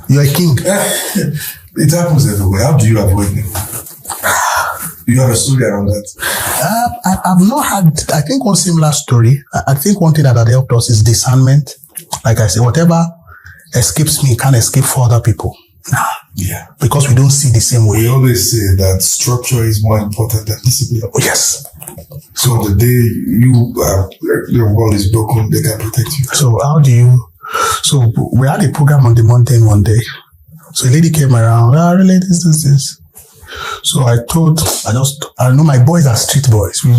You're a king. It happens everywhere. How do you avoid them? You have a story around that? I've not had, I think, one similar story. I think one thing that had helped us is discernment. Like I said, whatever escapes me can't escape for other people. Yeah. Because we don't see the same way. We always say that structure is more important than discipline. Oh, yes. So the day your wall is broken, they can protect you. So how do you... So we had a program on the mountain one day. So a lady came around, really, this. So I know my boys are street boys. We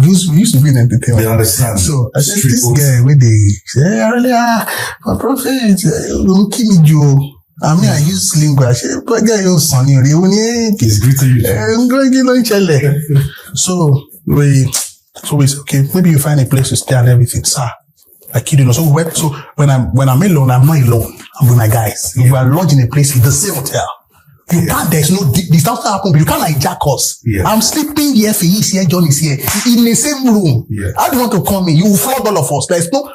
used to be in entertainment. They understand. So I said, this guy, when they say, my prophet, look at me, Joe. I mean, I use language. But guy, you're sonny. He's greeting you. So we said, okay, maybe you find a place to stay and everything, sir. I kid you not. So when I'm alone, I'm not alone. I'm with my guys. If we are lodged in a place in the same hotel, you can't, there's no, this doesn't happen, but you can't hijack us. Yeah. I'm sleeping here, Faye is here, John is here, in the same room. Yeah. How do you want to come in? You will flood all of us. There's no,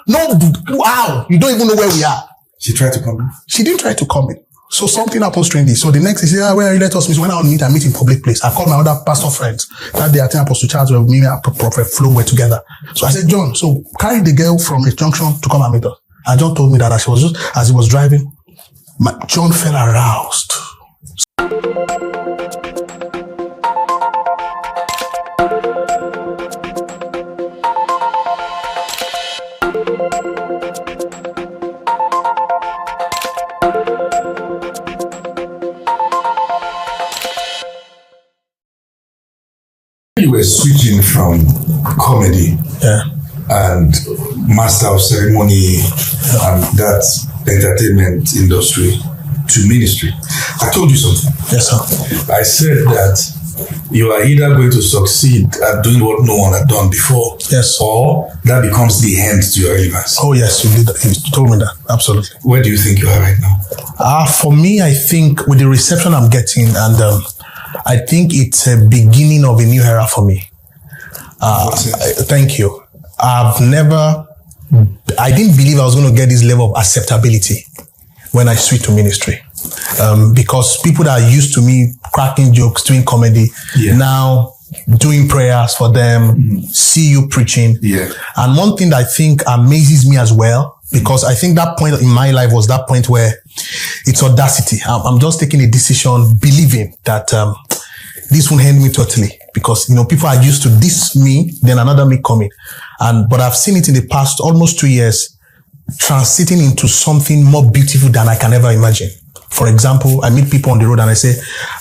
wow, you don't even know where we are. She tried to come in? She didn't try to come in. So something happened strangely. So the next, he said, where you let us meet? When I meet in public place. I called my other pastor friends. That day, I think Apostle Charles with me and Prophet Flo were together. So I said, John, so carry the girl from a junction to come and meet us. And John told me that as he was driving, John felt aroused. You were switching from comedy and master of ceremony and that entertainment industry to ministry. I told you something. Yes, sir. I said that you are either going to succeed at doing what no one had done before, yes, or that becomes the end to your relevance. Oh, yes, you did. You told me that. Absolutely. Where do you think you are right now? For me, I think with the reception I'm getting, and I think it's a beginning of a new era for me. Thank you. I didn't believe I was going to get this level of acceptability when I switched to ministry. Because people that are used to me cracking jokes, doing comedy, now doing prayers for them, see you preaching. Yeah. And one thing that I think amazes me as well, because I think that point in my life was that point where it's audacity. I'm just taking a decision, believing that this won't end me totally. Because, people are used to this me, then another me coming. But I've seen it in the past almost 2 years, transiting into something more beautiful than I can ever imagine. For example, I meet people on the road and I say,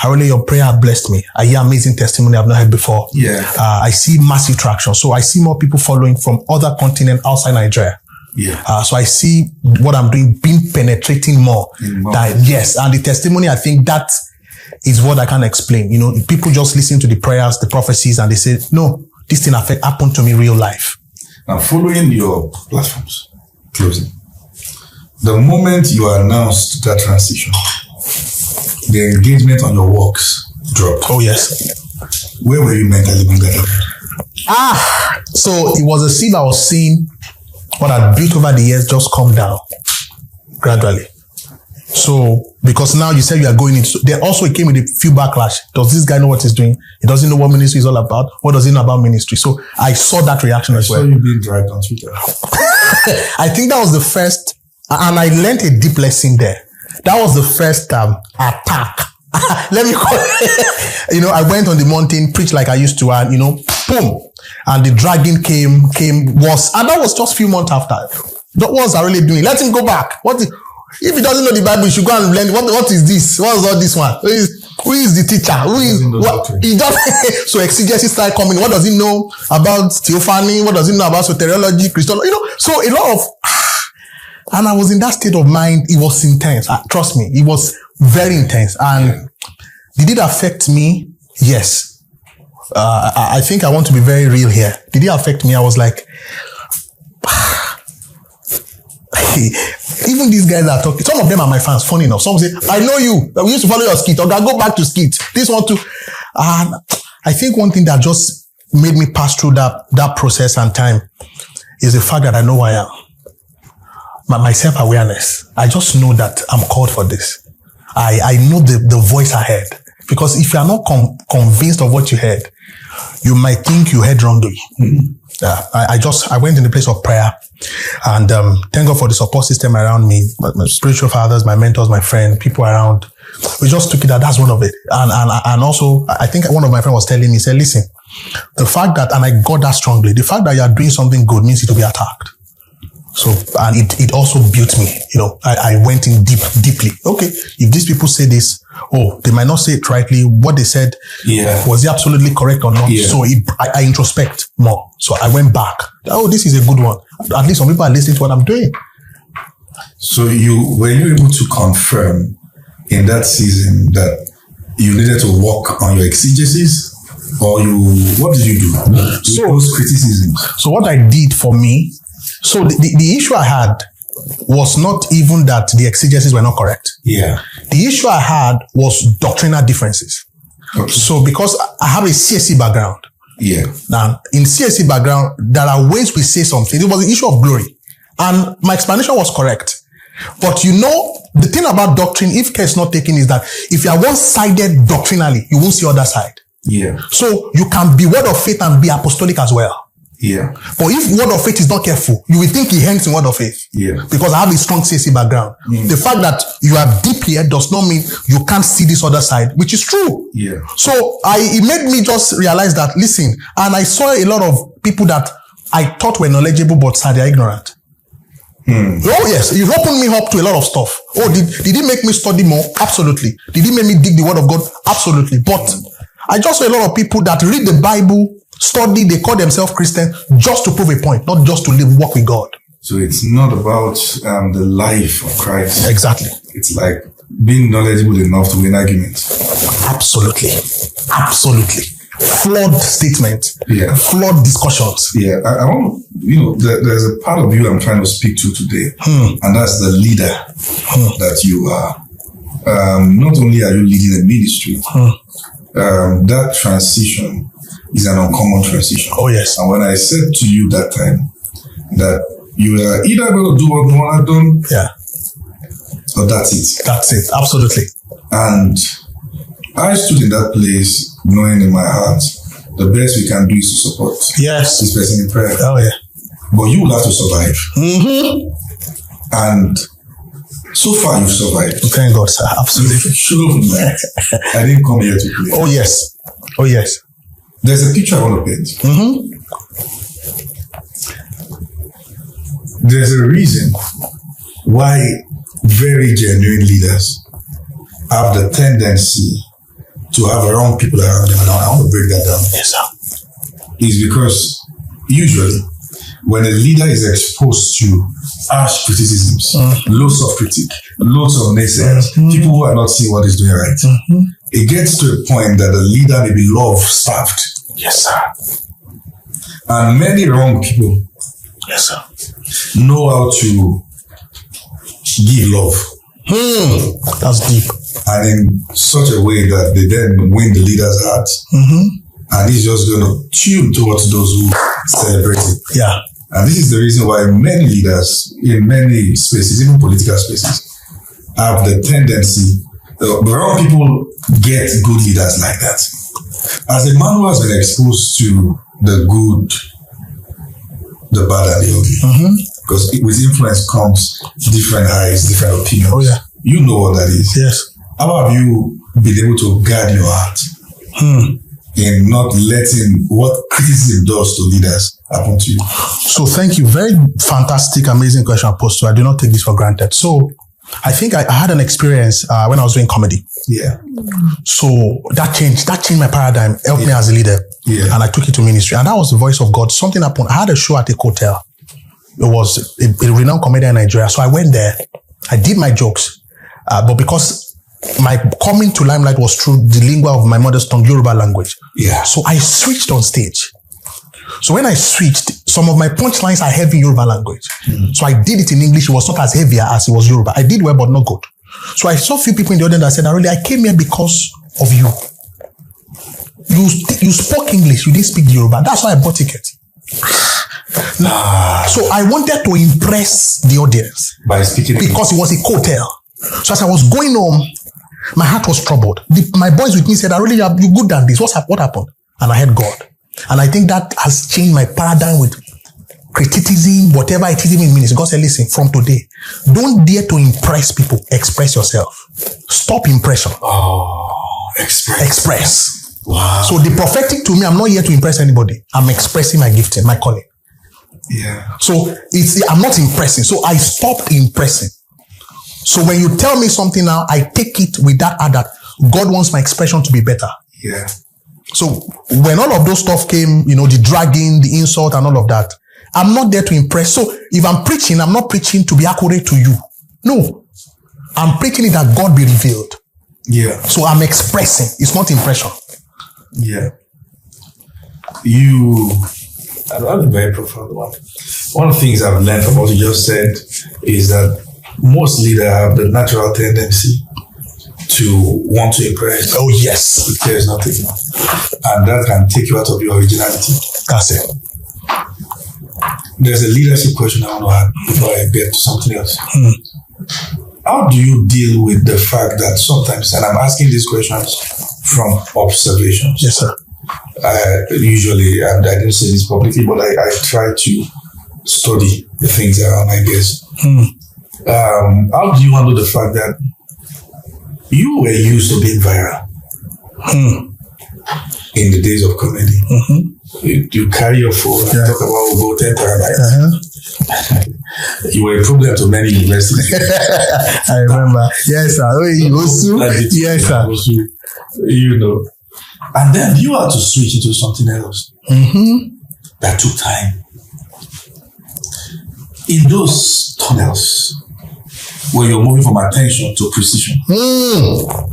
Arole, your prayer blessed me. I hear amazing testimony I've not heard before. Yeah. I see massive traction. So I see more people following from other continents outside Nigeria. Yeah. So I see what I'm doing being penetrating more. Yes. And the testimony, I think that is what I can explain. People just listen to the prayers, the prophecies, and they say, no, this thing happened to me real life. Now, following your platforms, closing. The moment you announced that transition, the engagement on your works dropped. Oh, yes. Where were you mentally when that happened? So it was a seed I was seeing, what I built over the years just come down gradually. So, because now you said you are going into, there also came with a few backlash. Does this guy know what he's doing? He doesn't know what ministry is all about. What does he know about ministry? So I saw that reaction as well. I saw you being dragged on Twitter. I think that was the first, and I learned a deep lesson there. That was the first attack. Let me call it. I went on the mountain, preached like I used to, and boom. And the dragging came, and that was just a few months after. What was I really doing? Let him go back. If he doesn't know the Bible, he should go and learn. What is this? What is all this one? Who is the teacher? He doesn't. So exegesis started coming. What does he know about theophany? What does he know about soteriology, Christology? So a lot of, and I was in that state of mind. It was intense. Trust me, it was very intense. And did it affect me? Yes. I think I want to be very real here. Did it affect me? I was like, even these guys that are talking, some of them are my fans, funny enough. Some say, I know you. We used to follow your skit. Okay, go back to skit. This one too. And I think one thing that just made me pass through that process and time is the fact that I know who I am. My self-awareness. I just know that I'm called for this. I know the voice I heard. Because if you are not convinced of what you heard, you might think you heard wrongly. I went in the place of prayer, and thank God for the support system around me, my spiritual fathers, my mentors, my friend, people around. We just took it that's one of it. And also, I think one of my friends was telling me, he said, listen, the fact that, and I got that strongly, the fact that you are doing something good means it will be attacked. So, and it also built me, I went in deeply. Okay, if these people say this, they might not say it rightly. What they said, was it absolutely correct or not? Yeah. So I introspect more. So I went back. This is a good one. At least some people are listening to what I'm doing. So were you able to confirm in that season that you needed to work on your exegesis? Or what did you do with those criticisms? So what I did for me, so the issue I had was not even that the exegesis were not correct. Yeah. The issue I had was doctrinal differences. Okay. So because I have a CSC background. Yeah. Now, in CSC background, there are ways we say something. It was an issue of glory. And my explanation was correct. But the thing about doctrine, if care is not taken, is that if you are one-sided doctrinally, you won't see other side. Yeah. So you can be word of faith and be apostolic as well. Yeah. But if word of faith is not careful, you will think he hangs in word of faith. Yeah. Because I have a strong CSC background. The fact that you are deep here does not mean you can't see this other side, which is true. Yeah. So it made me just realize that, listen, and I saw a lot of people that I thought were knowledgeable, but they are ignorant. Oh yes, it opened me up to a lot of stuff. Did it make me study more? Absolutely. Did it make me dig the word of God? Absolutely. But I just saw a lot of people that read the Bible, study, they call themselves Christian just to prove a point, not just to walk with God. So it's not about the life of Christ. Exactly. It's like being knowledgeable enough to win arguments. Absolutely. Flawed statement. Yeah. Flawed discussions. Yeah. I want, there's a part of you I'm trying to speak to today. And that's the leader that you are. Not only are you leading a ministry, that transition is an uncommon transition. Oh, yes. And when I said to you that time that you were either going to do what no one had done, or that's it. That's it. Absolutely. And I stood in that place knowing in my heart the best we can do is to support this person in prayer. Oh, yeah. But you will have to survive. And so far you've survived. Thank God, sir. Absolutely. I didn't come here to play. Oh, yes. There's a picture I want to paint. There's a reason why very genuine leaders have the tendency to have wrong people around them. And I want to break that down. Yes, sir. It's because usually when a leader is exposed to harsh criticisms, loads of critique, loads of naysayers, people who are not seeing what he's doing right, it gets to a point that the leader may be love-starved. Yes, sir. And many wrong people know how to give love. That's deep. And in such a way that they then win the leader's heart. And he's just going to tune towards those who celebrate it. Yeah. And this is the reason why many leaders in many spaces, even political spaces, have the tendency, the wrong people get good leaders like that. As a man who has been exposed to the good, the bad, and the ugly, because with influence comes different eyes, different opinions. Oh, yeah. You know what that is. Yes. How have you been able to guard your heart in not letting what criticism does to leaders happen to you? So thank you. Very fantastic, amazing question, Apostle. I do not take this for granted. So I think I had an experience when I was doing comedy. Yeah. So that changed my paradigm, helped me as a leader. Yeah. And I took it to ministry. And that was the voice of God. Something happened. I had a show at a hotel. It was a renowned comedian in Nigeria. So I went there. I did my jokes. But because my coming to limelight was through the lingua of my mother's tongue, Yoruba language. Yeah. So I switched on stage. So when I switched, some of my punchlines are heavy in Yoruba language. So I did it in English. It was not as heavy as it was Yoruba. I did well, but not good. So I saw a few people in the audience that said, Arole, I came here because of you. You spoke English. You didn't speak Yoruba. That's why I bought ticket. So I wanted to impress the audience by speaking because it was a hotel. So as I was going home, My heart was troubled. My boys with me said, "I really, you good than this. What happened?" And I heard God. And I think that has changed my paradigm with criticism, whatever it is in ministry. God said, listen, from today, don't dare to impress people. Express yourself. Stop impression. Express. Wow. So the prophetic to me, I'm not here to impress anybody. I'm expressing my gifting, my calling. Yeah. So I'm not impressing. So I stopped impressing. So when you tell me something now, I take it with that that God wants my expression to be better. Yeah. So when all of those stuff came, the dragging, the insult and all of that, I'm not there to impress. So if I'm preaching, I'm not preaching to be accurate to you. No. I'm preaching it that God be revealed. Yeah. So I'm expressing. It's not impression. Yeah. That's a very profound one. One of the things I've learned from what you just said is that most leaders have the natural tendency to want to impress. Oh, yes. If there is nothing. And that can take you out of your originality. That's it. There's a leadership question I want to add before I get to something else. How do you deal with the fact that sometimes, and I'm asking these questions from observations. Yes, sir. Usually, and I didn't say this publicly, but I try to study the things around, I guess. How do you handle the fact that you were used to being viral in the days of comedy? You carry your phone and talk about Go 10 terabytes. You were a problem to many universities. I remember. Yes, sir. Yes, sir. And then you had to switch into something else. That took time. In those tunnels, where you're moving from attention to precision.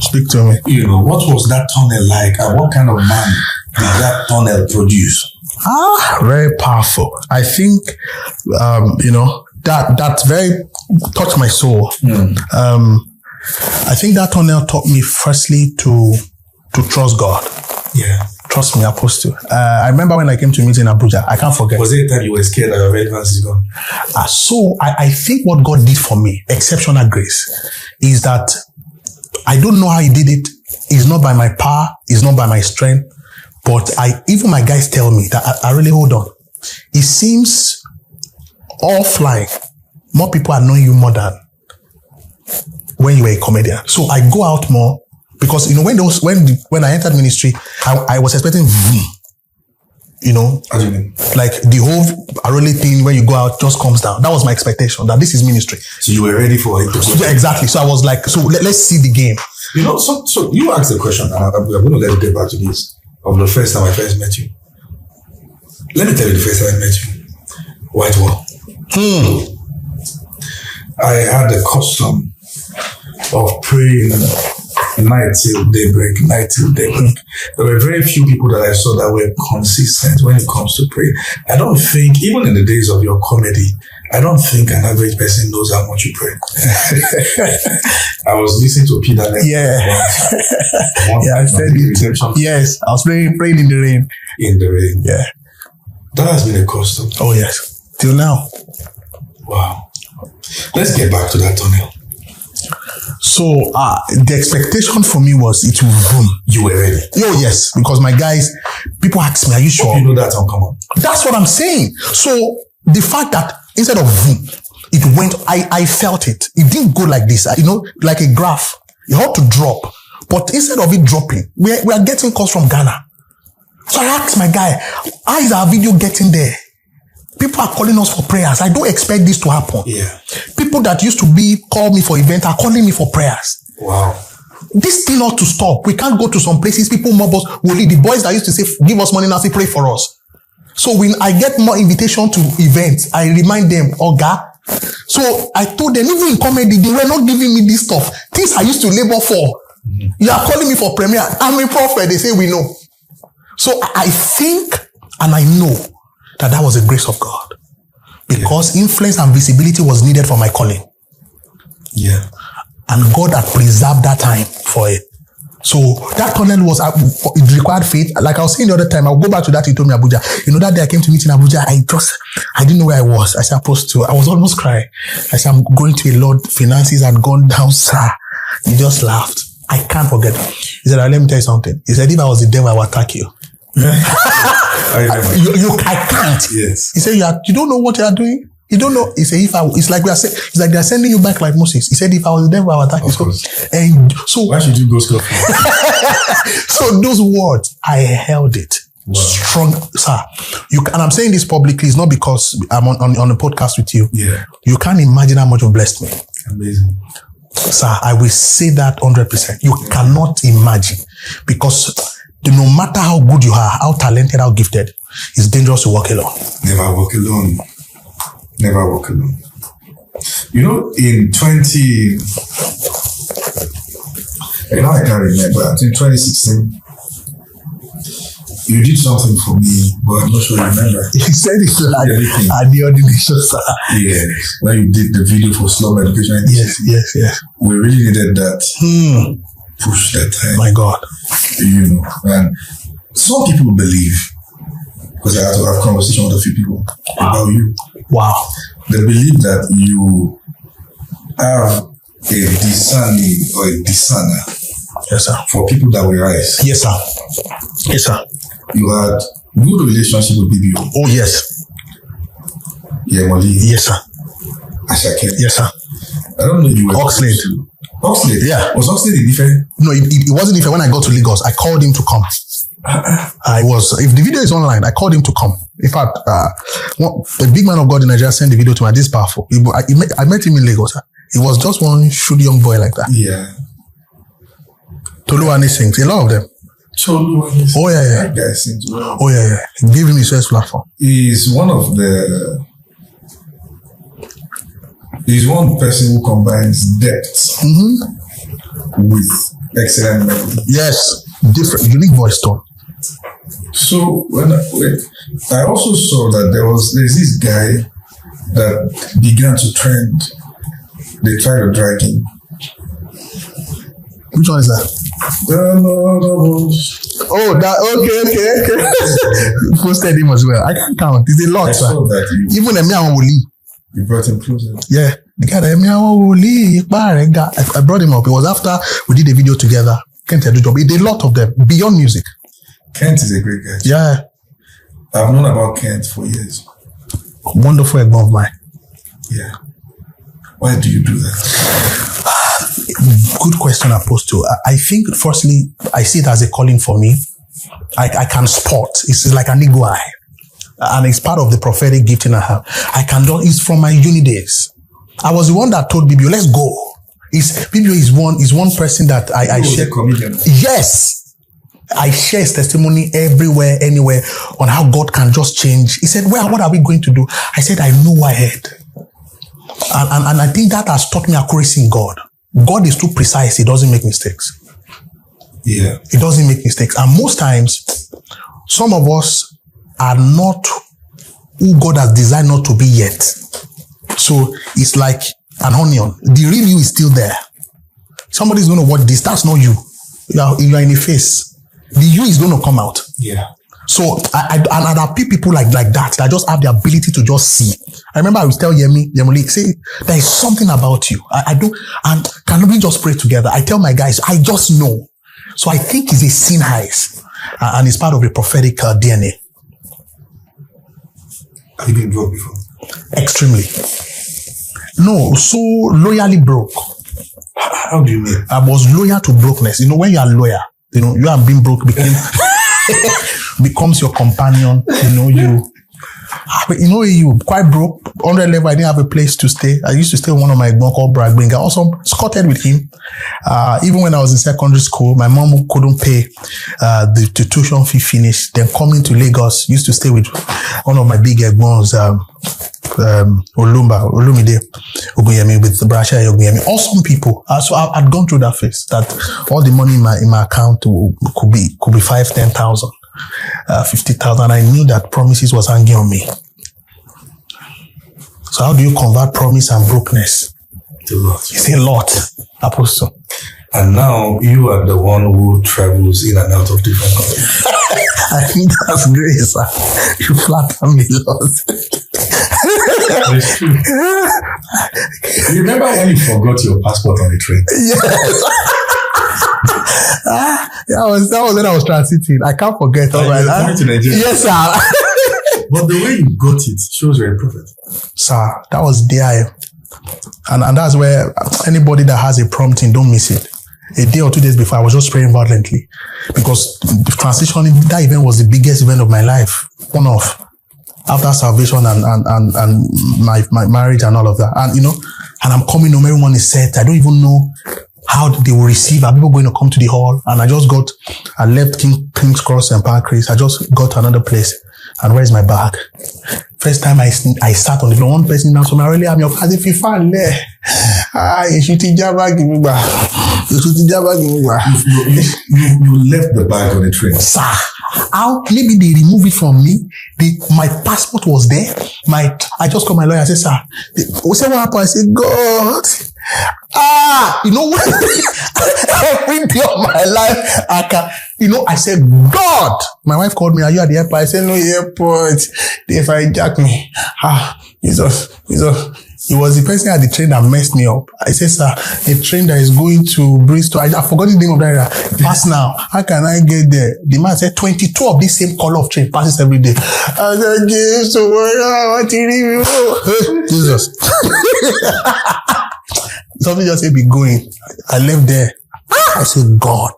Speak to me. What was that tunnel like, and what kind of man did that tunnel produce? Very powerful. I think, that very touched my soul. I think that tunnel taught me firstly to trust God. Yeah. Trust me, Apostle. I remember when I came to meet in Abuja, I can't forget. Was there a time you were scared that your relevance is gone? So I think what God did for me, exceptional grace, is that I don't know how he did it. It's not by my power. It's not by my strength. But even my guys tell me that I really hold on. It seems offline, more people are knowing you more than when you were a comedian. So I go out more because, when I entered ministry, I was expecting, How do you mean? like the whole Arole thing, when you go out, just comes down. That was my expectation, that this is ministry. So you were ready for it to go. Yeah, exactly. So I was like, let's see the game. So you asked the question, and I'm going to let you get back to this, of the first time I first met you. Let me tell you the first time I met you. White Wall. I had the custom of praying night till daybreak. There were very few people that I saw that were consistent when it comes to prayer. I don't think, even in the days of your comedy, I don't think an average person knows how much you pray. I was listening to Peter. I said it. Yes, I was praying in the rain. In the rain. Yeah. That has been a custom. Oh, yes. Till now. Wow. Let's get back to that tunnel. So the expectation for me was it will boom. You were ready. Oh, yes. Because my guys, people ask me, are you sure? You know that's uncommon. That's what I'm saying. So the fact that instead of boom, it went, I felt it. It didn't go like this, like a graph. It had to drop. But instead of it dropping, we are getting calls from Ghana. So I asked my guy, how is our video getting there? People are calling us for prayers. I don't expect this to happen. Yeah. People that used to call me for events are calling me for prayers. Wow. This thing ought to stop. We can't go to some places. People mob us. The boys that used to say, give us money now, say, pray for us. So when I get more invitation to events, I remind them, Oga. So I told them, even in comedy, they were not giving me this stuff. Things I used to labor for. You are calling me for premiere. I'm a prophet. They say, we know. So I think, and I know, that was the grace of God. Because influence and visibility was needed for my calling. Yeah. And God had preserved that time for it. So that tunnel it required faith. Like I was saying the other time, I'll go back to that. He told me Abuja. That day I came to meet in Abuja, I didn't know where I was. I said, Apostle, I was almost crying. I said, I'm going to a Lord, finances had gone down, sir. He just laughed. I can't forget. He said, let me tell you something. He said, if I was the devil, I would attack you. I can't. Yes. He said, you don't know what you are doing. You don't know. He said, it's like they're sending you back like Moses. He said, if I was the devil, I would attack you. And so, why should you go scot-free? So those words, I held it. Wow. Strong, sir. And I'm saying this publicly. It's not because I'm on a podcast with you. Yeah. You can't imagine how much you've blessed me. Amazing. Sir, I will say that 100%. You cannot imagine, because no matter how good you are, how talented, how gifted, it's dangerous to walk alone. Never walk alone. Never walk alone. You know, in I can't remember. I think 2016, you did something for me, but I'm not sure you remember. You said it like at the ordination, sir. Yes. When you did the video for Slum Education. Yes. We really needed that push that time. My God. You know, and some people believe, because I had to have a conversation with a few people about you. Wow. They believe that you have a discerning or a discerner. Yes, sir. For people that will rise. Yes, sir. Yes, sir. You had good relationship with BBO. Oh, yes. Yeah, Woli. Yes, sir. Ashake. Yes, sir. I don't know if you were Oxlade. Oxlade? Yeah. Was Oxlade different? No, it wasn't different. When I got to Lagos, I called him to come. If the video is online, I called him to come. In fact, a big man of God in Nigeria sent the video to me. This is powerful. I met him in Lagos. He was just one shoot young boy like that. Yeah. Toluwani sings. A lot of them. Toluwani. Oh, yeah. That guy sings well. Oh, yeah. He gave him his first platform. He's one person who combines depth with excellent melody. Yes. Different, unique voice tone. So when I also saw that there's this guy that began to trend. They tried to drag him. Which one is that? Oh, that okay. Posted him as well. I can't count. It's a lot. I saw that even Woli. You brought him closer. Yeah, the guy Woli. I brought him up. It was after we did a video together. Kent did a job. He did a lot of them beyond music. Kent is a great guy. Yeah, I've known about Kent for years. Wonderful egg of mine. Yeah. Why do you do that? Good question, Apostle. I think, firstly, I see it as a calling for me. I can spot. It's like an eagle eye. And it's part of the prophetic gifting I have. It's from my uni days. I was the one that told BBO, let's go. BBO is one person that I share. Comedian. Yes. I share his testimony everywhere, anywhere, on how God can just change. He said, well, what are we going to do? I said, I know ahead. And I think that has taught me accuracy in God. God is too precise. He doesn't make mistakes. Yeah. He doesn't make mistakes. And most times, some of us are not who God has designed not to be yet. So it's like an onion. The real you is still there. Somebody's going to watch this. That's not you. You are in the face. The you is going to come out. Yeah. So, and there are people like that just have the ability to just see. I remember I would tell Yemoli, say, there is something about you. I don't, and can we just pray together? I tell my guys, I just know. So I think it's a sin highs, and it's part of the prophetic DNA. Have you been broke before? Extremely. No, so loyally broke. How do you mean? I was loyal to brokenness. You know, when you are loyal, you are being broke becomes your companion. You quite broke. 100 level, I didn't have a place to stay. I used to stay with one of my Gbon called Bragbenga. Also scotted with him. Even when I was in secondary school, my mom couldn't pay the tuition fee finish. Then coming to Lagos, used to stay with one of my big Gbons, Olumide Ogunyemi, with the Brasha Ogunyemi. Awesome people. So I'd gone through that phase that all the money in my account could be 5,000, 10,000. 50,000. I knew that promises was hanging on me. So how do you convert promise and brokenness? It's a lot, Apostle. And now you are the one who travels in and out of different countries. I think that's great, sir. You flatter me a lot. It's true. You remember when you forgot your passport on the train? Yes. That was when I was transiting. I can't forget. Coming to Nigeria. Yes, sir. But the way you got it shows you're a prophet. Sir, that was there. And that's where anybody that has a prompting, don't miss it. A day or 2 days before, I was just praying violently. Because the transition, that event was the biggest event of my life. One of. After salvation and my marriage and all of that. And, and I'm coming home, everyone is set. I don't even know how they will receive. Are people going to come to the hall? And I left King's Cross and Pancras. I just got to another place. And where's my bag? First time I sat on the floor, one person now, so I really am your father. If you fall there, you should take your bag. You left the bag on the train. Sir, how maybe they removed it from me. My passport was there. I just called my lawyer and said, sir, what happened? I said, God. Every day of my life, I said, God. My wife called me, are you at the airport? I said, no, airport. If I hijack me. Jesus. It was the person at the train that messed me up. I said, sir, a train that is going to Bristol. I forgot the name of that. Pass now. How can I get there? The man said 22 of this same color of train passes every day. I said, Jesus. Something just said, be going. I left there. I said, God,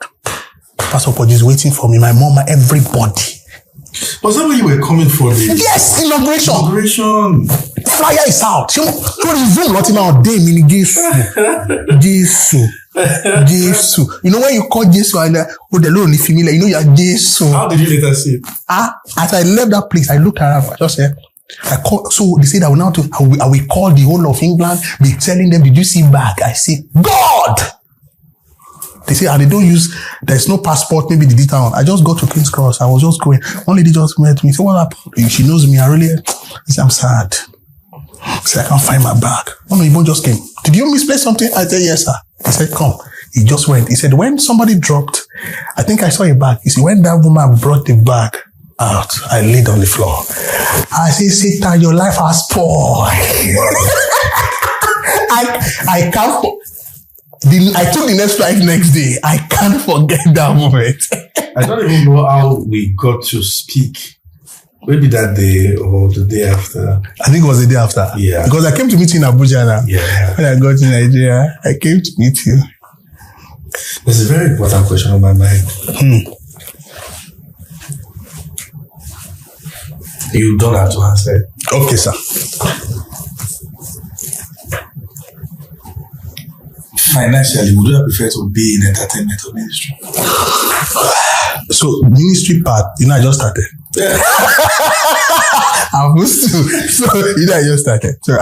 Pastor Podi is waiting for me. My mom, everybody. Was that where you were coming for? Yes, inauguration. Flyer is out. So resume not in our day, meaning Jesus. When you call Jesus and the Lord is familiar, you are Jesus. How did you later see it? As I left that place, I looked around. I just said, so they said I will call the whole of England, be telling them, did you see bag? I say, God! They say, and they don't there's no passport, maybe the detail. I just got to King's Cross. I was just going. One lady just met me. So what happened? She knows me. I said, I'm sad. I said, I can't find my bag. One of you just came. Did you misplace something? I said, yes, sir. He said, come. He just went. He said, when somebody dropped, I think I saw a bag. He said, when that woman brought the bag out, I laid on the floor. I said, Satan, your life has spoiled. I can't. I took the next flight next day. I can't forget that moment. I don't even know how we got to speak. Maybe that day or the day after. I think it was the day after. Yeah. Because I came to meet you in Abuja now. Yeah. When I got to Nigeria, I came to meet you. There's a very important question on my mind. You don't have to answer it. Okay, sir. Financially, would you prefer to be in entertainment or ministry? So, ministry part, I just started. I was too. So, I just started. So,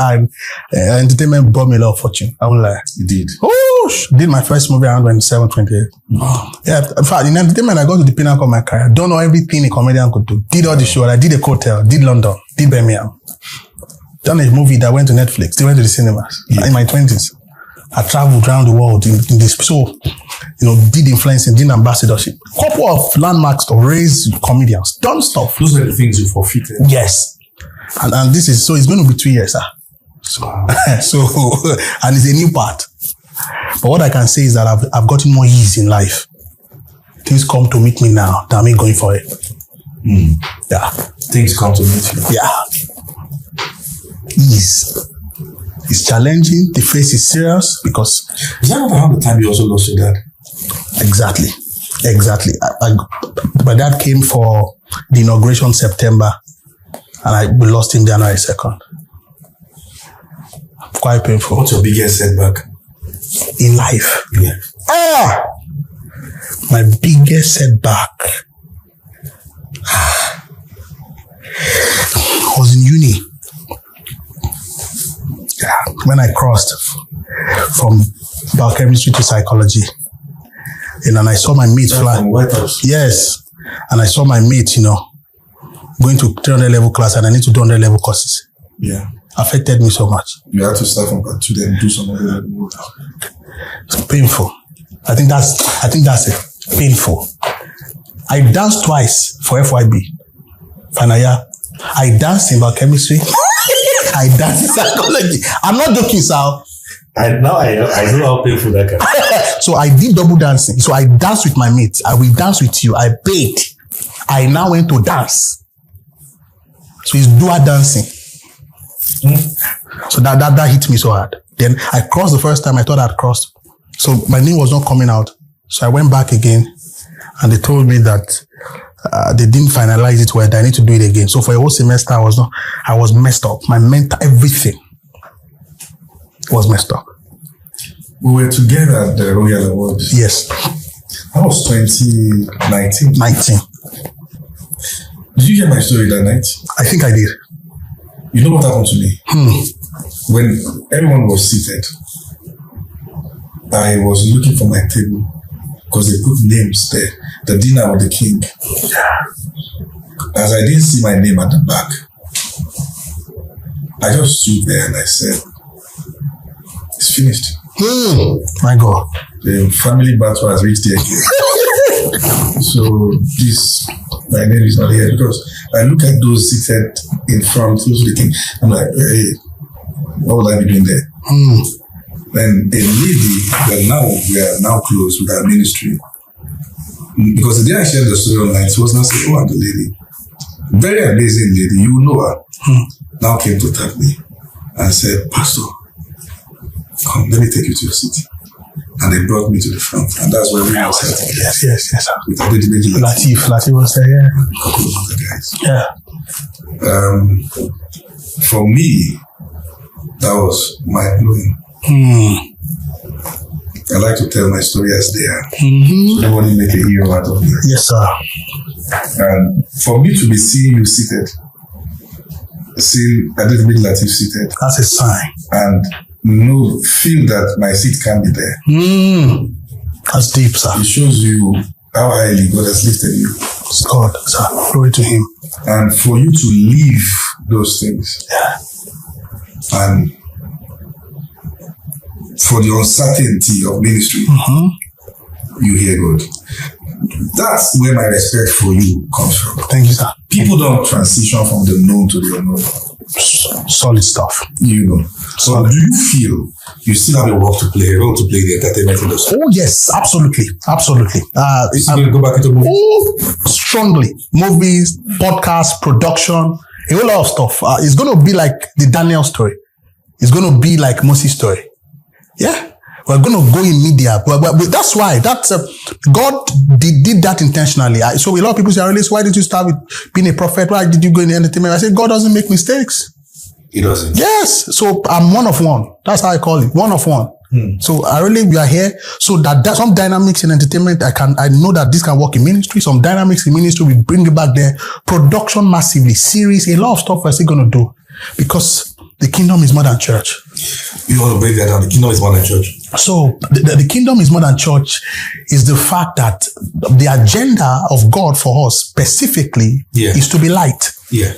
entertainment brought me a lot of fortune. I won't lie. You did? Oh, did my first movie around 27, 28. Yeah, in fact, in entertainment, I got to the pinnacle of my career. Don't know everything a comedian could do. Did all the show. I did a hotel, did London, did Birmingham. Done a movie that went to Netflix. They went to the cinemas in my 20s. I traveled around the world in this. So, did influencing, did ambassadorship. Couple of landmarks to raise comedians. Done stuff. Those are the things you forfeited. Yes. And this is, so it's going to be 2 years, sir. So, and it's a new part. But what I can say is that I've gotten more ease in life. Things come to meet me now than me going for it. Yeah. Things come to meet you. Yeah. Ease. It's challenging. The face is serious because... Is that not around the time you also lost your dad? Exactly. My dad came for the inauguration September and we lost him January 2nd. Quite painful. What's your biggest setback? In life? Yeah. My biggest setback was in uni. When I crossed from biochemistry to psychology, and I saw my mates fly. White House. Yes, and I saw my mates, going to 300 level class, and I need to do 100 level courses. Yeah, affected me so much. You had to start from part 2 then do some other work. It's painful. I think that's it. Painful. I danced twice for FYB. Final year. I danced in biochemistry. I danced in psychology. I'm not joking, sir. I know how painful that can be. So I did double dancing. So I danced with my mates. I will dance with you. I paid. I now went to dance. So it's dual dancing. So that hit me so hard. Then I crossed the first time. I thought I'd crossed. So my name was not coming out. So I went back again, and they told me that they didn't finalize it well. I need to do it again. So for a whole semester, I was messed up. My mental, everything was messed up. We were together at the Royal Awards. Yes. That was 2019. 19. Did you hear my story that night? I think I did. You know what happened to me? When everyone was seated, I was looking for my table because they put names there. The dinner with the king. As I didn't see my name at the back, I just stood there and I said, it's finished. My God. The family battle has reached the end. So my name is not here, because I look at those seated in front, close to the king. I'm like, hey, what would I be doing there? Then a lady, we are now close with our ministry. Because the day I shared the story online, she was not saying, oh, I'm the lady. Very amazing lady, you know her. Now came to tap me and said, Pastor, come, let me take you to your seat. And they brought me to the front, and that's where we was at. Yes. With Latif was there, yeah. A couple of other guys. Yeah. For me, that was mind-blowing. I like to tell my story as they are. So nobody make a hero out of me. Yes, sir. And for me to be seeing you seated, seeing Latif seated, that's a sign. And feel that my seat can be there. That's deep, sir. It shows you how highly God has lifted you. It's God, sir. Glory to Him. And for you to leave those things, and for the uncertainty of ministry, you hear God. That's where my respect for you comes from. Thank you, sir. People don't transition from the known to the unknown. Solid stuff. You know. So do you feel you still have a role to play in the entertainment industry? Oh, yes, absolutely. Absolutely. It's going to go back into movies? Oh, strongly. Movies, podcasts, production, a whole lot of stuff. It's going to be like the Daniel story. It's going to be like Moses' story. Yeah. We're going to go in media. But that's why. God did that intentionally. So a lot of people say, why did you start with being a prophet? Why did you go in the entertainment? I say, God doesn't make mistakes. He doesn't. Yes. So I'm one of one. That's how I call it. One of one. So we are here. So that some dynamics in entertainment, I know that this can work in ministry. Some dynamics in ministry, we bring it back there. Production massively, series, a lot of stuff we're still going to do. Because the kingdom is more than church. You want to break that down? The kingdom is more than church. So the kingdom is more than church is the fact that the agenda of God for us specifically is to be light. Yeah.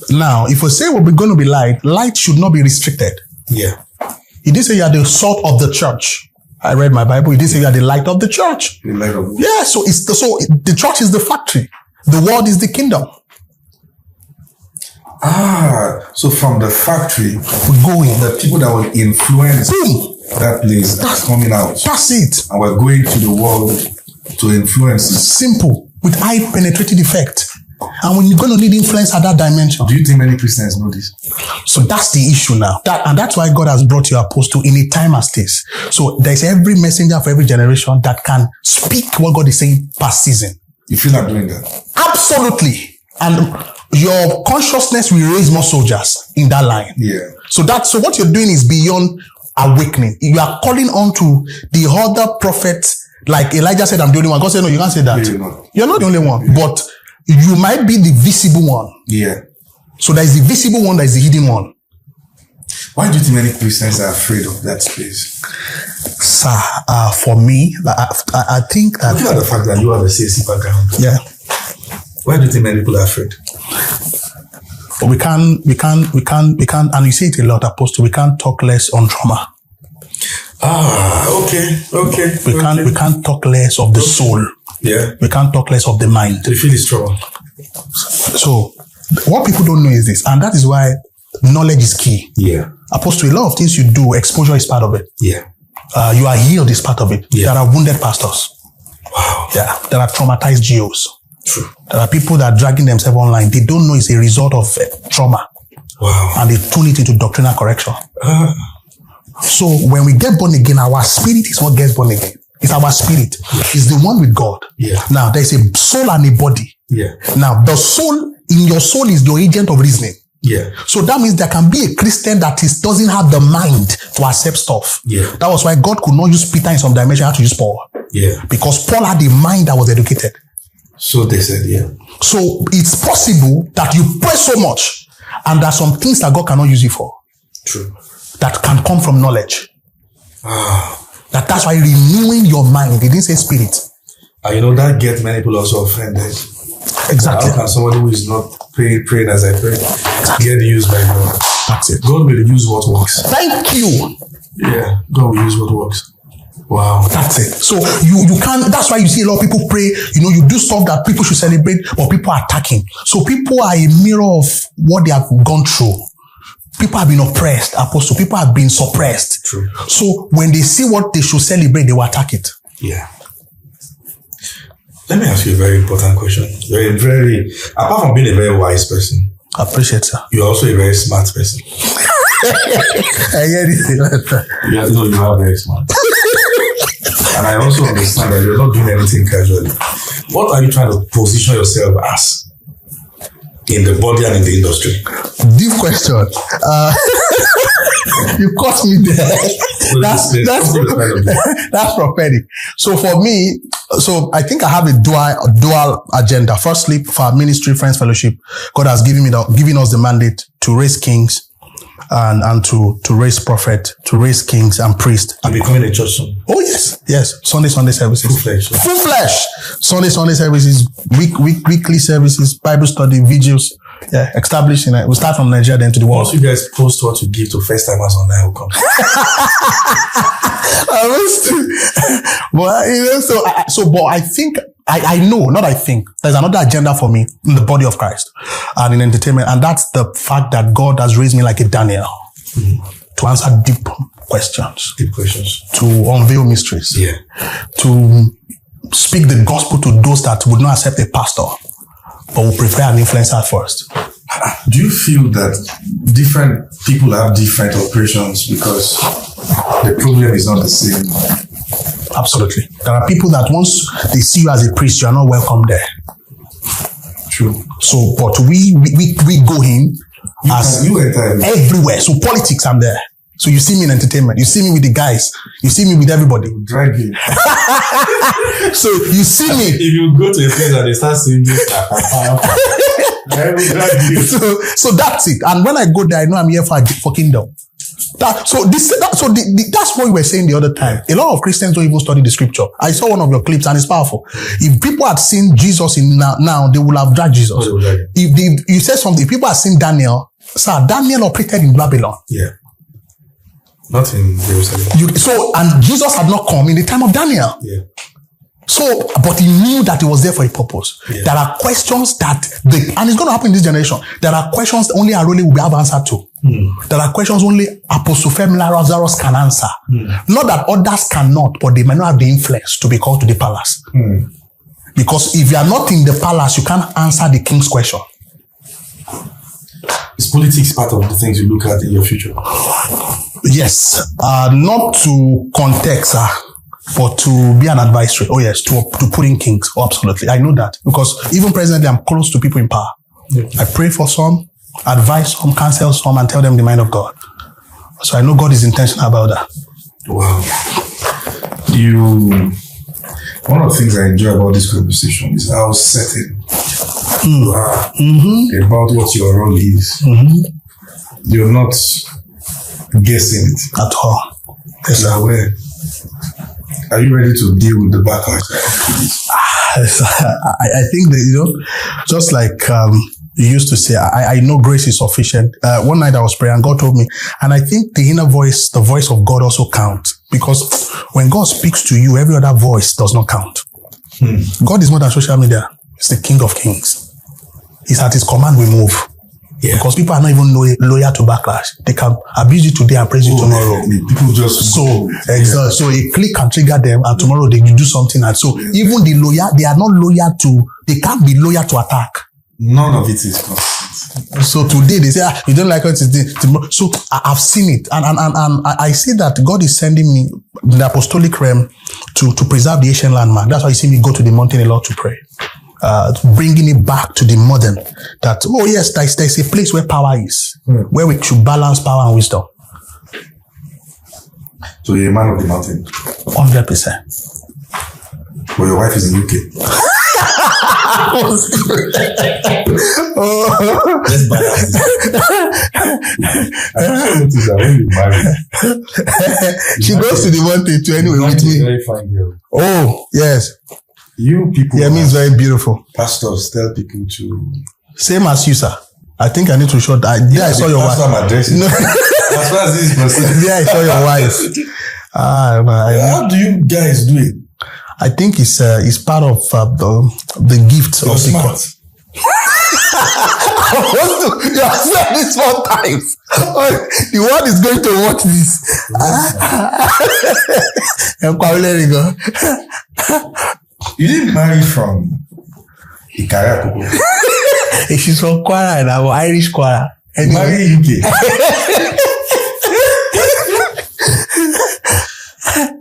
Now, if we say we're going to be light should not be restricted. Yeah. He didn't say you are the salt of the church. I read my Bible. He didn't say you are the light of the church. The light of the world. Yeah. So the church is the factory. The world is the kingdom. So from the factory, we're going. The people that will influence that place that's coming out. That's it. And we're going to the world to influence it. Simple. With high penetrating effect. And when you're going to need influence at that dimension. Do you think many Christians know this? So that's the issue now. And that's why God has brought you apostle in a time as this. So there's every messenger for every generation that can speak what God is saying per season. You feel like doing that? Absolutely. And your consciousness will raise more soldiers in that line. Yeah. So what you're doing is beyond awakening. You are calling on to the other prophets, like Elijah said, I'm the only one. God said, no, you can't say that. You're not the only one, but you might be the visible one. Yeah. So there is the visible one, there is the hidden one. Why do you think many Christians are afraid of that space? Sir, for me, I think that... Look at the fact that you have a CSC background. Yeah. Why do you think many people are afraid? But we can't, and you say it a lot, Apostle, we can't talk less on trauma. Okay. We can't talk less of the soul. Yeah. We can't talk less of the mind. You feel it's trouble. So, what people don't know is this, and that is why knowledge is key. Yeah. Apostle, a lot of things you do, exposure is part of it. Yeah. You are healed is part of it. Yeah. There are wounded pastors. Wow. Yeah. There are traumatized GOs. True. There are people that are dragging themselves online. They don't know it's a result of trauma. Wow. And they tune it into doctrinal correction. So when we get born again, our spirit is what gets born again. It's our spirit. It's the one with God. Yeah. Now, there's a soul and a body. Yeah. Now, the soul, in your soul is your agent of reasoning. Yeah. So that means there can be a Christian that doesn't have the mind to accept stuff. Yeah. That was why God could not use Peter in some dimension, he had to use Paul. Yeah. Because Paul had a mind that was educated. So they said, yeah. So it's possible that you pray so much and there are some things that God cannot use you for. True. That can come from knowledge. Ah. That's why renewing your mind, they didn't say spirit. And that gets many people also offended. Exactly. How can somebody who is not praying as I pray get used by God? That's it. God will use what works. Thank you. Yeah, God will use what works. Wow. That's it. So you can't, that's why you see a lot of people pray, you do stuff that people should celebrate, but people are attacking. So people are a mirror of what they have gone through. People have been oppressed, Apostle. People have been suppressed. True. So when they see what they should celebrate, they will attack it. Yeah. Let me ask you a very important question. Very, very, apart from being a very wise person, I appreciate it, sir. you're also a very smart person. I hear it. You are very smart. And I also understand that you're not doing anything casually. What are you trying to position yourself as in the body and in the industry? Deep question. You caught me there. That's prophetic. So for me, I think I have a dual agenda. Firstly, for our ministry, Friends Fellowship, God has given us the mandate to raise kings and to raise prophet, to raise kings and priests. And becoming a church soon. Oh yes. Sunday services. Full flesh. Sunday services, weekly services, Bible study, videos. Yeah, establishing it. We'll start from Nigeria then to the world. Once you guys post what you give to first timers online, will come. But I think I know, not I think, there's another agenda for me in the body of Christ and in entertainment, and that's the fact that God has raised me like a Daniel to answer deep questions, to unveil mysteries, to speak the gospel to those that would not accept a pastor, but will prefer an influencer first. Do you feel that different people have different operations because the problem is not the same? Absolutely. There are people that once they see you as a priest, you are not welcome there. True. So, but we go in everywhere. So politics, I'm there. So you see me in entertainment. You see me with the guys. You see me with everybody. Drag you. So you see me. If you go to a place and they start singing, drag you. So that's it. And when I go there, I know I'm here for kingdom. That's what we were saying the other time. A lot of Christians don't even study the scripture. I saw one of your clips and it's powerful. If people had seen Jesus now, they would have dragged Jesus. If you said something, if people had seen Daniel, Daniel operated in Babylon. Yeah. Not in Jerusalem. And Jesus had not come in the time of Daniel. Yeah. So, but he knew that it was there for a purpose. Yeah. There are questions and it's going to happen in this generation. There are questions only Arole will have answer to. There are questions only Apostle Femi Lazarus can answer. Not that others cannot, but they may not have the influence to be called to the palace. Because if you are not in the palace, you can't answer the king's question. Is politics part of the things you look at in your future? Yes. Not to context, but to be an advisory. Oh yes, to put in kings. Oh, absolutely. I know that. Because even presently, I'm close to people in power. I pray for some, advise some, counsel some, and tell them the mind of God. So I know God is intentional about that. Wow. One of the things I enjoy about this conversation is how certain you are about what your role is. You're not guessing it at all. Yes, you're aware. Are you ready to deal with the backlash? I think that, just like you used to say, I know grace is sufficient. One night I was praying and God told me, and I think the inner voice, the voice of God also counts. Because when God speaks to you, every other voice does not count. God is more than social media. He's the King of Kings. He's at his command we move. Yeah. Because people are not even loyal to backlash. They can abuse you today and praise you tomorrow. People just exactly. So a click can trigger them, and tomorrow they do something. And so even the loyal, they are not loyal to. They can't be loyal to attack. None of it is constant. So today they say, you don't like what today. Tomorrow. So I've seen it, and I see that God is sending me the apostolic realm to preserve the ancient landmark. That's why you see me go to the mountain a lot to pray. Bringing it back to the modern, that, oh yes, there's a place where power is, where we should balance power and wisdom. So you're a man of the mountain? 100%. But your wife is in UK? Let's balance this. I also noticed that when you marry, she goes to the mountain to anyway with me. Very fine girl. Oh, yes. You people, yeah, means very beautiful. Pastors tell people to. Same as you, sir. I think I need to show that. I saw your wife. I'm addressing. No. As far as this person. I saw your wife. How do you guys do it? I think it's part of the gift of the court. You have said this 4 times. The world is going to watch this. You didn't marry from Ikara Koko. She's from Kwara and I'm Irish Kwara. You marry UK.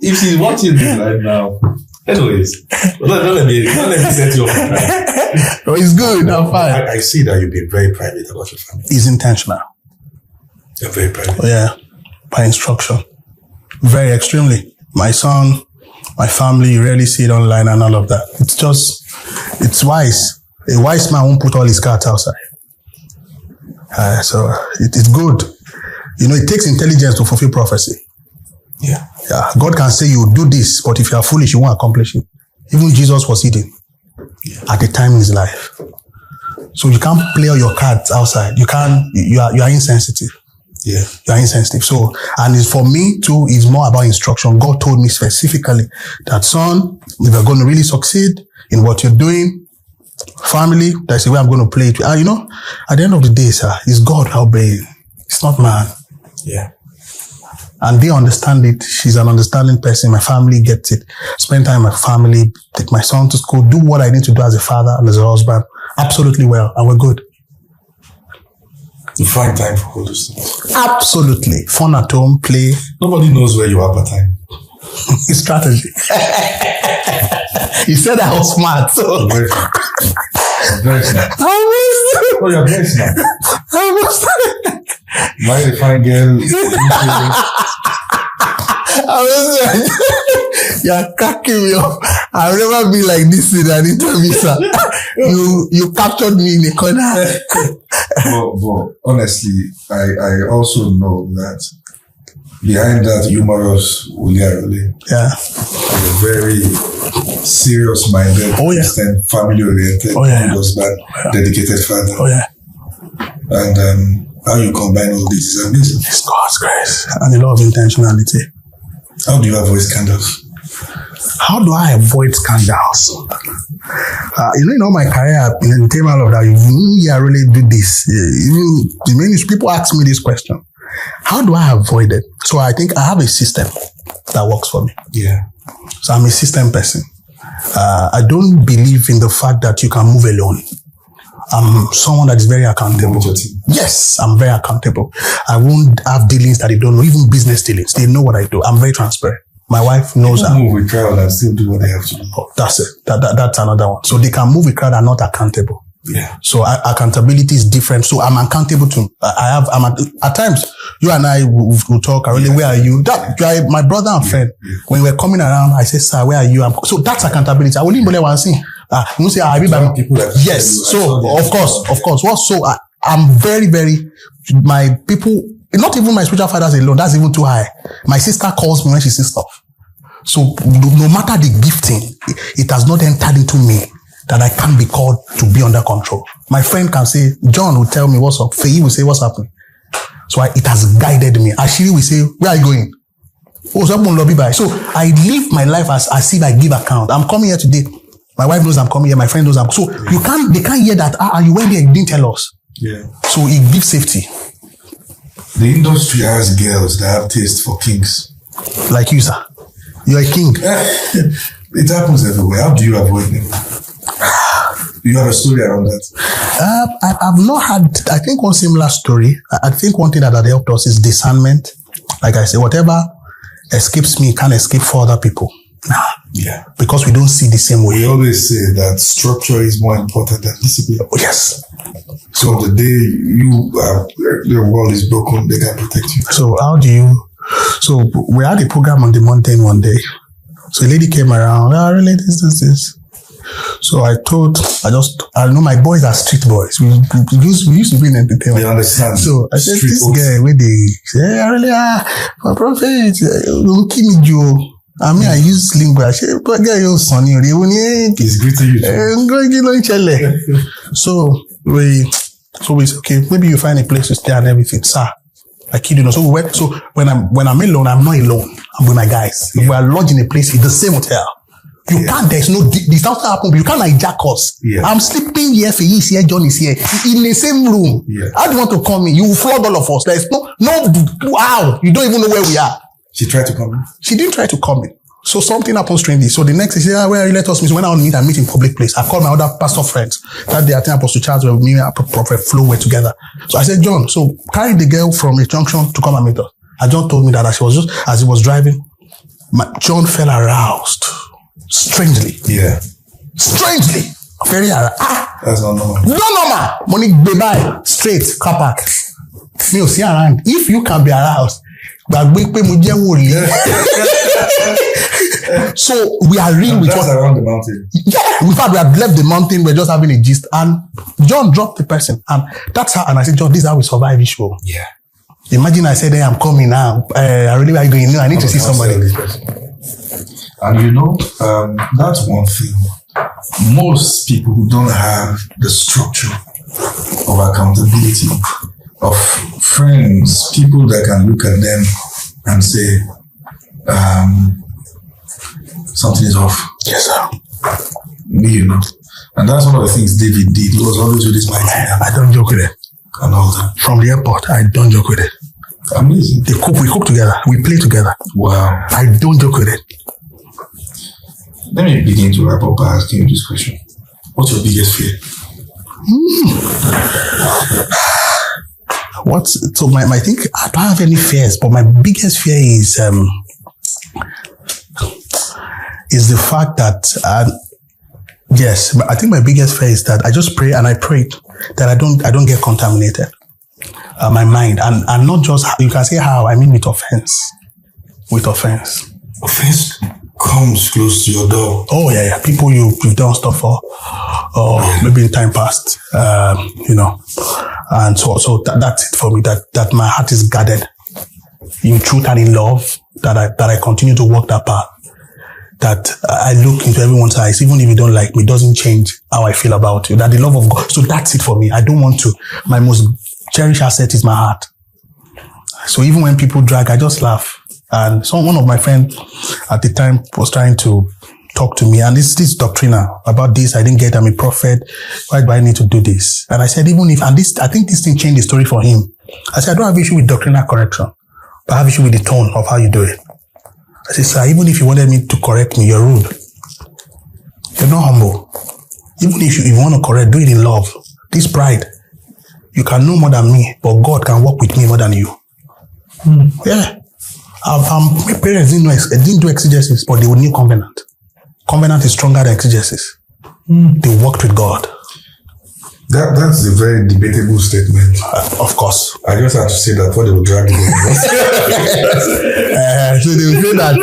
If she's watching this right now, anyways, don't let me set you up. No, it's good. I'm fine. I see that you've been very private about your family. It's intentional. You're very private. Yeah, by instruction. Very extremely. My son, my family, you rarely see it online and all of that. It's wise. A wise man won't put all his cards outside. So it's good. You know, it takes intelligence to fulfill prophecy. Yeah. God can say you do this, but if you are foolish, you won't accomplish it. Even Jesus was hidden at the time in his life. So you can't play all your cards outside. You are insensitive. Yeah. You are insensitive. So, and it's for me too, it's more about instruction. God told me specifically that, son, if you're going to really succeed in what you're doing, family, that's the way I'm going to play it. You know, at the end of the day, sir, it's God obeying. It's not man. Yeah. And they understand it. She's an understanding person. My family gets it. Spend time with my family, take my son to school, do what I need to do as a father and as a husband. Absolutely well. And we're good. You find time for all those things. Absolutely. Fun at home, play. Nobody knows where you are per time. It's strategy. He said I was smart. So. Very smart. Very smart. Oh, you're very smart. Marry a fine girl. You're cracking me up. I've never been like this in an interview, sir. You captured me in a corner. but honestly, I also know that behind that humorous WOLI AROLE, is a very serious-minded, Christian, family-oriented, husband, dedicated father. And how you combine all this is amazing. It's God's grace and a lot of intentionality. How do you avoid scandals? How do I avoid scandals? In all my career, in the table of that, I really do this. People ask me this question. How do I avoid it? So I think I have a system that works for me. Yeah. So I'm a system person. I don't believe in the fact that you can move alone. I'm someone that is very accountable. Yes, I'm very accountable. I won't have dealings that they don't know, even business dealings. They know what I do. I'm very transparent. My wife knows that. Move with crowd and still do what they have to do. Oh, that's it. That's another one. So they can move with crowd and not accountable. Yeah. So accountability is different. So I'm accountable to. At times you and I will talk. Where are you? You are my brother and friend. Yeah. When we're coming around, I say, sir, where are you? So that's accountability. I will even want to see. You say, people yes. So of course. I'm very, very. My people, not even my spiritual fathers alone. That's even too high. My sister calls me when she sees stuff. So no matter the gifting, it has not entered into me that I can't be called to be under control. My friend can say, John will tell me what's up. Feyi will say, what's happening? So it has guided me. Ashiri will say, where are you going? So I live my life as if I give account. I'm coming here today. My wife knows I'm coming here. My friend knows I'm. So they can't hear that. You went there, you didn't tell us. Yeah. So it gives safety. The industry has girls that have taste for kings. Like you, sir. You're a king. It happens everywhere. How do you avoid them? You have a story around that? I've not had, I think, one similar story. I think one thing that helped us is discernment. Like I say, whatever escapes me can't escape for other people. Yeah. Because we don't see the same way. We always say that structure is more important than discipline. Oh, yes. So the day the wall is broken, they can protect you. So how do you... So we had a program on the mountain one day. So a lady came around, really, this. So I know my boys are street boys. We used to be in entertainment. They understand. So I said, this guy, where they say, really, my prophet, looking at you. I mean, I use lingo. I say, but guy, you're sonny. He's greeting you. So we say, okay, maybe you find a place to stay and everything, sir. I kid you not. So we went. So when I'm alone, I'm not alone. I'm with my guys. Yeah. We are lodged in a place in the same hotel. You can't. There's no disaster happen. But you can't hijack us. Yeah. I'm sleeping here. Faye is here. John is here in the same room. Yeah. How do you want to come in? You will flood all of us. There's no. Wow. You don't even know where we are. She tried to come in. She didn't try to come in. So something happened strangely. So the next day, she said, where you let us meet? So when I want to meet, I meet in public place. I called my other pastor friends. That day, I think Apostle Charles were with me and Prophet Flo were together. So I said, John, so carry the girl from a junction to come and meet us. And John told me that as he was driving, John felt aroused. Strangely. Yeah. Strangely. Very aroused. That's not normal. No normal. Money, bye-bye. Straight, car park. Me, see around. If you can be aroused, so we are real with what around the mountain. Yeah, in fact, we have left the mountain. We're just having a gist, and John dropped the person, and that's how. And I said, John, this is how we survive this show. Yeah. Imagine I said, hey, I'm coming now. I really like going. No, I need to see somebody. And you know, that's one thing. Most people who don't have the structure of accountability, of friends, people that can look at them and say, something is off. Yes, sir. You know. And that's one of the things David did. He was always with his mighty hand. I don't joke with it. And all that. From the airport, I don't joke with it. Amazing. We cook together. We play together. Wow. I don't joke with it. Let me begin to wrap up by asking you this question. What's your biggest fear? I think I don't have any fears, but my biggest fear is the fact that yes, I think my biggest fear is that I just pray and I pray that I don't get contaminated, my mind, and not just, you can say how, I mean with offense. Offense comes close to your door. Oh yeah. People you've done stuff for, or maybe in time past, you know. And so that's it for me, that my heart is guarded in truth and in love, that I continue to walk that path, that I look into everyone's eyes, even if you don't like me, it doesn't change how I feel about you, that the love of God. So that's it for me. I don't want to, my most cherished asset is my heart. So even when people drag, I just laugh. And one of my friends at the time was trying to talk to me, and this doctrina about this, I didn't get, I'm a prophet, why do I need to do this? And I said, even if, and this, I think this thing changed the story for him. I said, I don't have issue with doctrinal correction, but I have issue with the tone of how you do it. I said, sir, even if you wanted me to correct me, you're rude. You're not humble. Even if you want to correct, do it in love. This pride, you can know more than me, but God can work with me more than you. Yeah. My parents didn't do exegesis, but they would knew covenant. Covenant is stronger than exegesis. They worked with God. That's a very debatable statement. Of course. I just have to say that before they will drag you. So they will say that.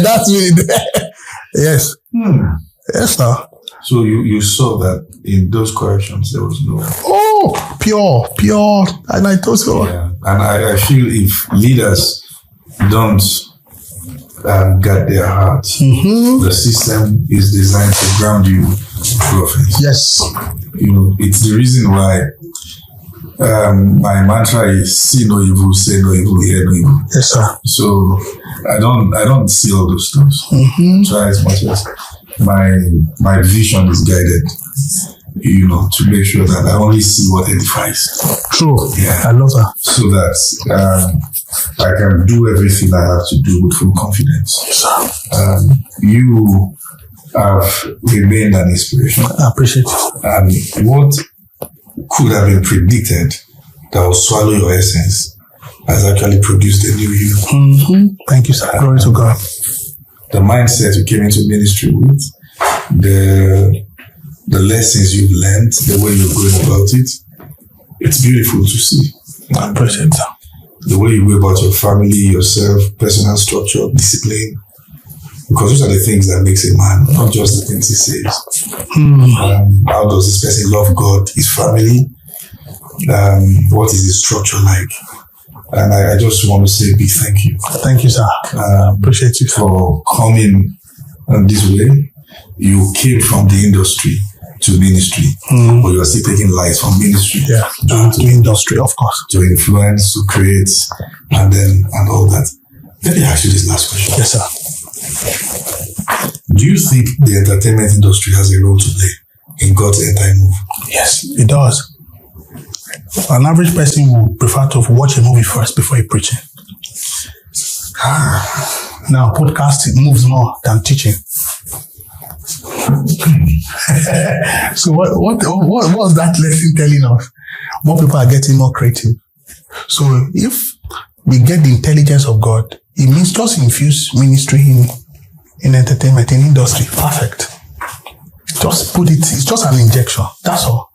That's really yes. Yes, sir. So you saw that in those corrections there was no. Oh, pure, and I told you. Yeah. And I feel if leaders don't guard their hearts, the system is designed to ground you to offense. Yes. You know, it's the reason why my mantra is see no evil, say no evil, hear no evil. Yes, sir. So I don't see all those things. Try as much as my vision is guided. to make sure that I only see what edifies. True. Yeah. I love that. So that I can do everything I have to do with full confidence. You have remained an inspiration. I appreciate it. And what could have been predicted that will swallow your essence has actually produced a new you. Mm-hmm. Thank you, sir. Glory to God. The mindset you came into ministry with, the lessons you've learned, the way you're going about it, it's beautiful to see. I appreciate it, sir. The way you go about your family, yourself, personal structure, discipline. Because those are the things that makes a man, not just the things he says. How does this person love God, his family? What is his structure like? And I just want to say big thank you. Thank you, sir. Appreciate you for coming this way. You came from the industry to ministry, but you are still taking lights from ministry to industry, of course, to influence, to create, and all that. Let me ask you this last question. Yes, sir. Do you think the entertainment industry has a role to play in God's entire move? Yes, it does. An average person would prefer to watch a movie first before he preaching. Now, podcasting moves more than teaching. So what was that lesson telling us? More people are getting more creative. So if we get the intelligence of God, it means just infuse ministry in entertainment, in industry. Perfect. Just put it, it's just an injection. That's all.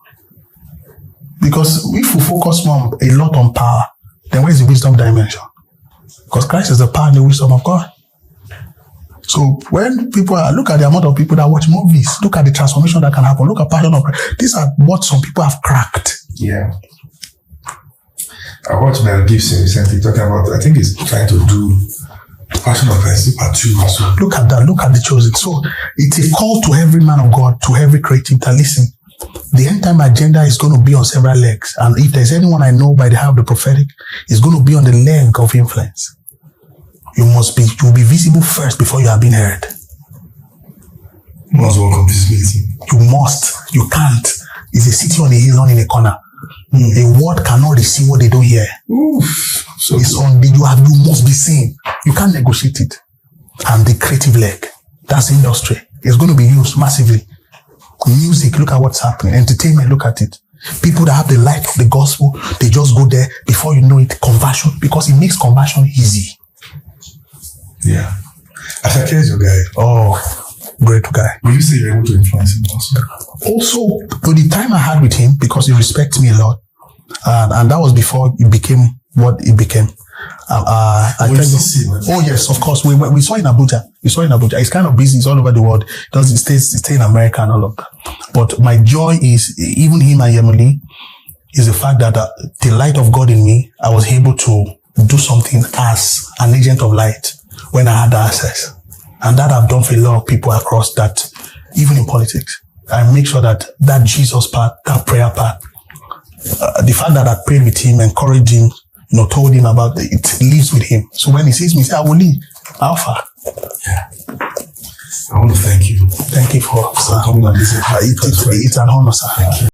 Because if we focus a lot on power, then where's the wisdom dimension? Because Christ is the power and the wisdom of God. So when people look at the amount of people that watch movies, look at the transformation that can happen, look at passion of Christ. These are what some people have cracked. Yeah. I watched Mel Gibson recently talking about, I think he's trying to do Passion of Christ part 2 or so. Look at that, look at the chosen. So it's a call to every man of God, to every creative that listen. The end time agenda is going to be on several legs. And if there's anyone I know by the help of the prophetic, it's going to be on the leg of influence. You'll be visible first before you are being heard. You must work on visibility. You can't. It's a city on a hill, not in a corner. A word cannot receive what they don't hear. So it's on the, you must be seen. You can't negotiate it. And the creative leg, that's industry. It's going to be used massively. Music, look at what's happening. Entertainment, look at it. People that have the light of the gospel, they just go there before you know it. Conversion, because it makes conversion easy. Yeah. Ashake is your guy. Oh, great guy. Will you say you're able to influence him also? Also, for the time I had with him, because he respects me a lot, and that was before it became what it became. Oh yes, of course. We saw in Abuja. It's kind of busy. It's all over the world. It stay in America and all of that. But my joy is, even him and Yemuli, is the fact that the light of God in me, I was able to do something as an agent of light when I had the access. And that I've done for a lot of people across that, even in politics. I make sure that Jesus part, that prayer part, the fact that I prayed with him, encouraged him, told him about it lives with him. So when he sees me, he says, I will leave. Alpha. Yeah. I want to thank you. Thank you for coming on this. It's an honor, sir. Thank you.